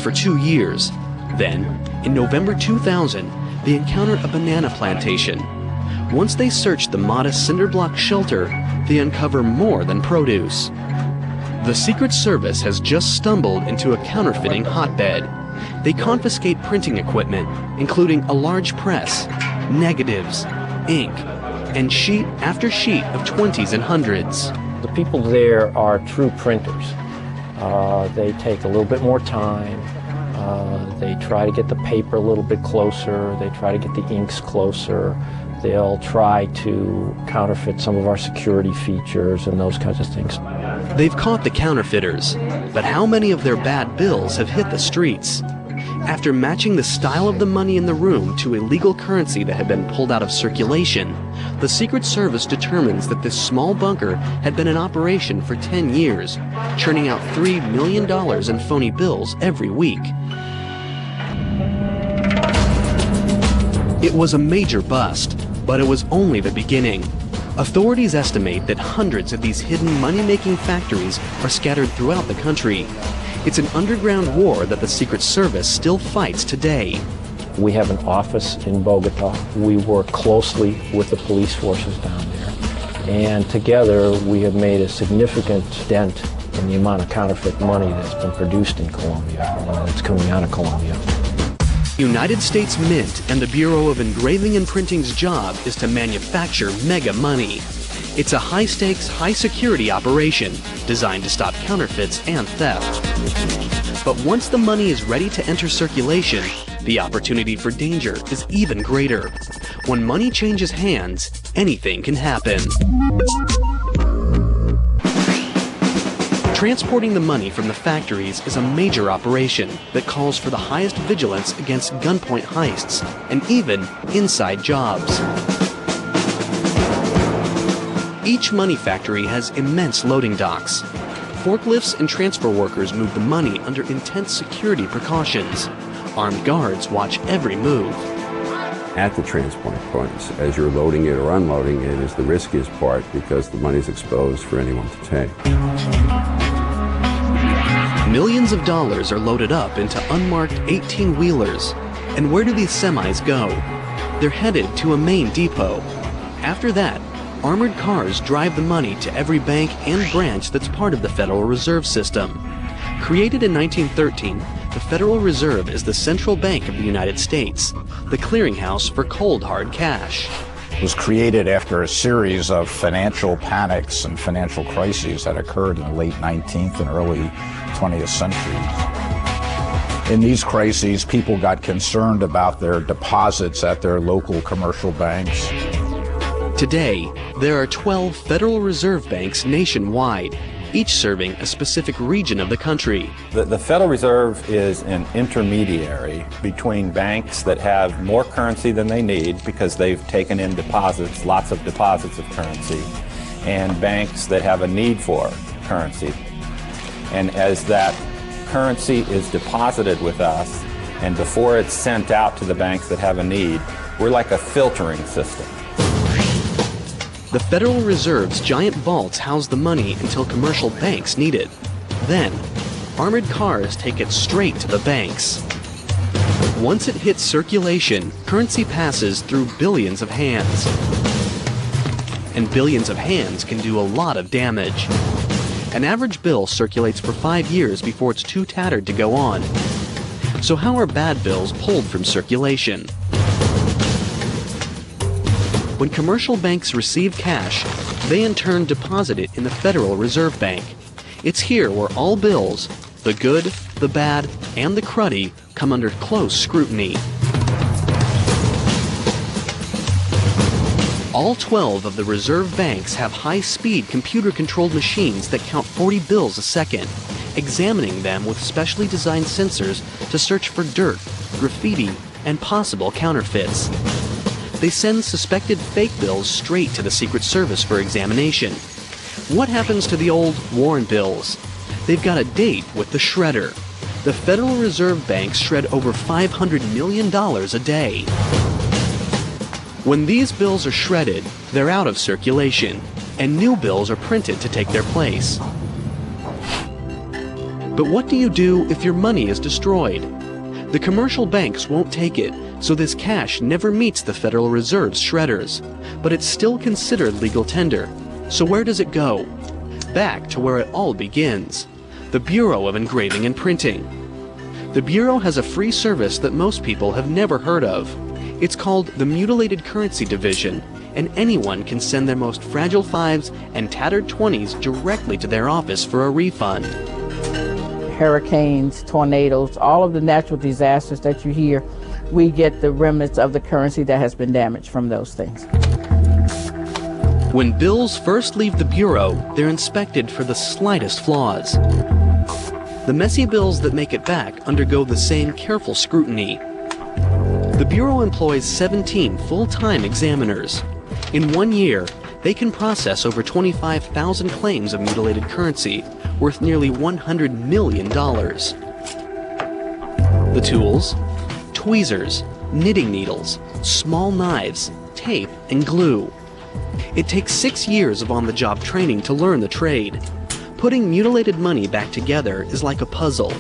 for 2 years. Then, in November 2000, they encounter a banana plantation. Once they search the modest cinder-block shelter, they uncover more than produce. The Secret Service has just stumbled into a counterfeiting hotbed. They confiscate printing equipment, including a large press, negatives, ink, and sheet after sheet of 20s and 100s. The people there are true printers. They take a little bit more time. They try to get the paper a little bit closer. They try to get the inks closer. They'll try to counterfeit some of our security features and those kinds of things. They've caught the counterfeiters, but how many of their bad bills have hit the streets? After matching the style of the money in the room to illegal currency that had been pulled out of circulation, the Secret Service determines that this small bunker had been in operation for 10 years, churning out $3 million in phony bills every week. It was a major bust, but it was only the beginning. Authorities estimate that hundreds of these hidden money-making factories are scattered throughout the country. It's an underground war that the Secret Service still fights today. We have an office in Bogota. We work closely with the police forces down there. And together we have made a significant dent in the amount of counterfeit money that's been produced in Colombia and that's coming out of Colombia. United States Mint and the Bureau of Engraving and Printing's job is to manufacture mega money. It's a high-stakes, high-security operation designed to stop counterfeits and theft. But once the money is ready to enter circulation, the opportunity for danger is even greater. When money changes hands, anything can happen. Transporting the money from the factories is a major operation that calls for the highest vigilance against gunpoint heists and even inside jobs. Each money factory has immense loading docks. Forklifts and transfer workers move the money under intense security precautions. Armed guards watch every move. At the transport points, as you're loading it or unloading it, is the riskiest part because the money's exposed for anyone to take. Millions of dollars are loaded up into unmarked 18-wheelers. And where do these semis go? They're headed to a main depot. After that, armored cars drive the money to every bank and branch that's part of the Federal Reserve System. Created in 1913, the Federal Reserve is the central bank of the United States, the clearinghouse for cold, hard cash. It was created after a series of financial panics and financial crises that occurred in the late 19th and early 20th centuries. In these crises, people got concerned about their deposits at their local commercial banks. Today, there are 12 Federal Reserve banks nationwide, each serving a specific region of the country. The Federal Reserve is an intermediary between banks that have more currency than they need because they've taken in deposits, lots of deposits of currency, and banks that have a need for currency. And as that currency is deposited with us, and before it's sent out to the banks that have a need, we're like a filtering system. The Federal Reserve's giant vaults house the money until commercial banks need it. Then, armored cars take it straight to the banks. Once it hits circulation, currency passes through billions of hands. And billions of hands can do a lot of damage. An average bill circulates for 5 years before it's too tattered to go on. So how are bad bills pulled from circulation? When commercial banks receive cash, they in turn deposit it in the Federal Reserve Bank. It's here where all bills, the good, the bad, and the cruddy, come under close scrutiny. All 12 of the reserve banks have high-speed computer-controlled machines that count 40 bills a second, examining them with specially designed sensors to search for dirt, graffiti, and possible counterfeits. They send suspected fake bills straight to the Secret Service for examination. What happens to the old worn bills? They've got a date with the shredder. The Federal Reserve banks shred over $500 million a day. When these bills are shredded, they're out of circulation, and new bills are printed to take their place. But what do you do if your money is destroyed? The commercial banks won't take it, so this cash never meets the Federal Reserve's shredders. But it's still considered legal tender. So where does it go? Back to where it all begins, the Bureau of Engraving and Printing. The Bureau has a free service that most people have never heard of. It's called the Mutilated Currency Division, and anyone can send their most fragile 5s and tattered 20s directly to their office for a refund. Hurricanes, tornadoes, all of the natural disasters that you hear, we get the remnants of the currency that has been damaged from those things. When bills first leave the Bureau, they're inspected for the slightest flaws. The messy bills that make it back undergo the same careful scrutiny. The Bureau employs 17 full-time examiners. In 1 year, they can process over 25,000 claims of mutilated currency, worth nearly $100 million. The tools? Tweezers, knitting needles, small knives, tape, and glue. It takes 6 years of on-the-job training to learn the trade. Putting mutilated money back together is like a puzzle.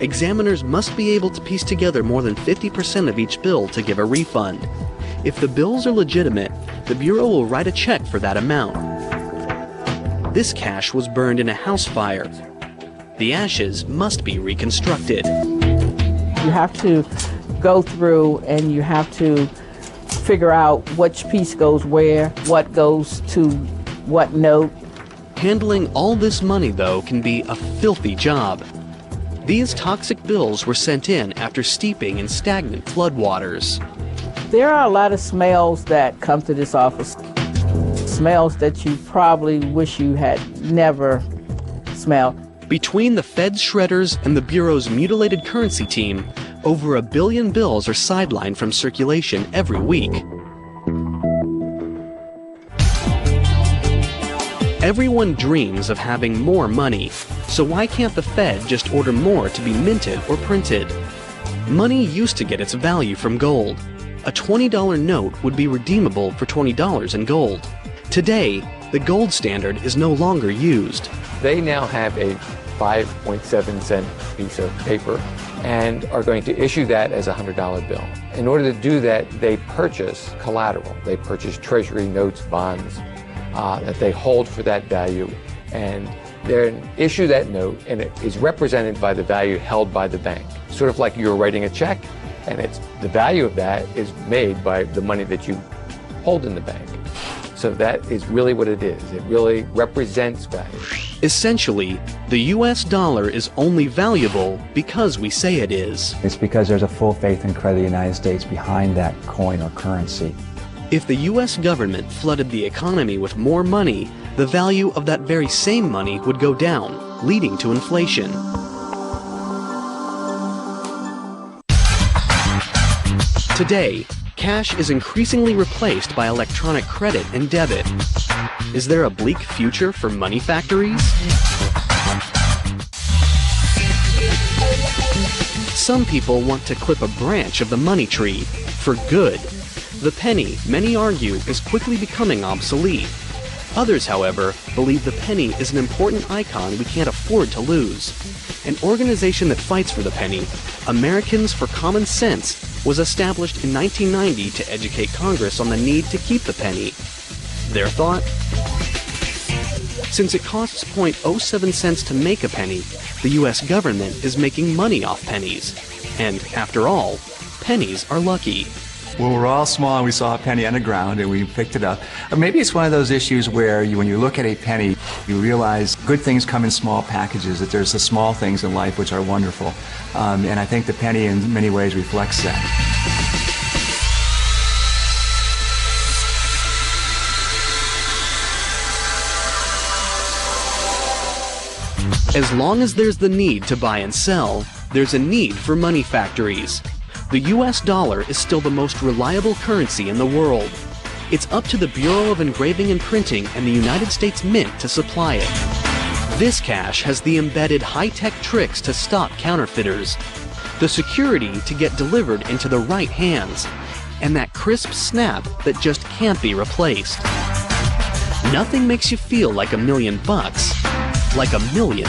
Examiners must be able to piece together more than 50% of each bill to give a refund. If the bills are legitimate, the Bureau will write a check for that amount. This cash was burned in a house fire. The ashes must be reconstructed. You have to go through and you have to figure out which piece goes where, what goes to what note. Handling all this money, though, can be a filthy job. These toxic bills were sent in after steeping in stagnant floodwaters. There are a lot of smells that come to this office. Smells that you probably wish you had never smelled. Between the Fed's shredders and the Bureau's mutilated currency team, over 1 billion bills are sidelined from circulation every week. Everyone dreams of having more money, so why can't the Fed just order more to be minted or printed? Money used to get its value from gold. A $20 note would be redeemable for $20 in gold. Today, the gold standard is no longer used. They now have a 5.7 cent piece of paper and are going to issue that as a $100 bill. In order to do that, they purchase collateral. They purchase treasury notes, bonds that they hold for that value, and they issue that note, and it is represented by the value held by the bank. Sort of like you're writing a check, and the value of that is made by the money that you hold in the bank. So that is really what it is. It really represents value. Essentially, the US dollar is only valuable because we say it is. It's because there's a full faith and credit of the United States behind that coin or currency. If the US government flooded the economy with more money, the value of that very same money would go down, leading to inflation. Today, cash is increasingly replaced by electronic credit and debit. Is there a bleak future for money factories? Some people want to clip a branch of the money tree for good. The penny, many argue, is quickly becoming obsolete. Others, however, believe the penny is an important icon we can't afford to lose. An organization that fights for the penny, Americans for Common Sense, was established in 1990 to educate Congress on the need to keep the penny. Their thought? Since it costs 0.07 cents to make a penny, the US government is making money off pennies. And after all, pennies are lucky. Well, we're all small and we saw a penny on the ground and we picked it up. Or maybe it's one of those issues where when you look at a penny, you realize good things come in small packages, that there's the small things in life which are wonderful. And I think the penny in many ways reflects that. As long as there's the need to buy and sell, there's a need for money factories. The US dollar is still the most reliable currency in the world. It's up to the Bureau of Engraving and Printing and the United States Mint to supply it. This cash has the embedded high-tech tricks to stop counterfeiters, the security to get delivered into the right hands, and that crisp snap that just can't be replaced. Nothing makes you feel like $1 million, like $1 million.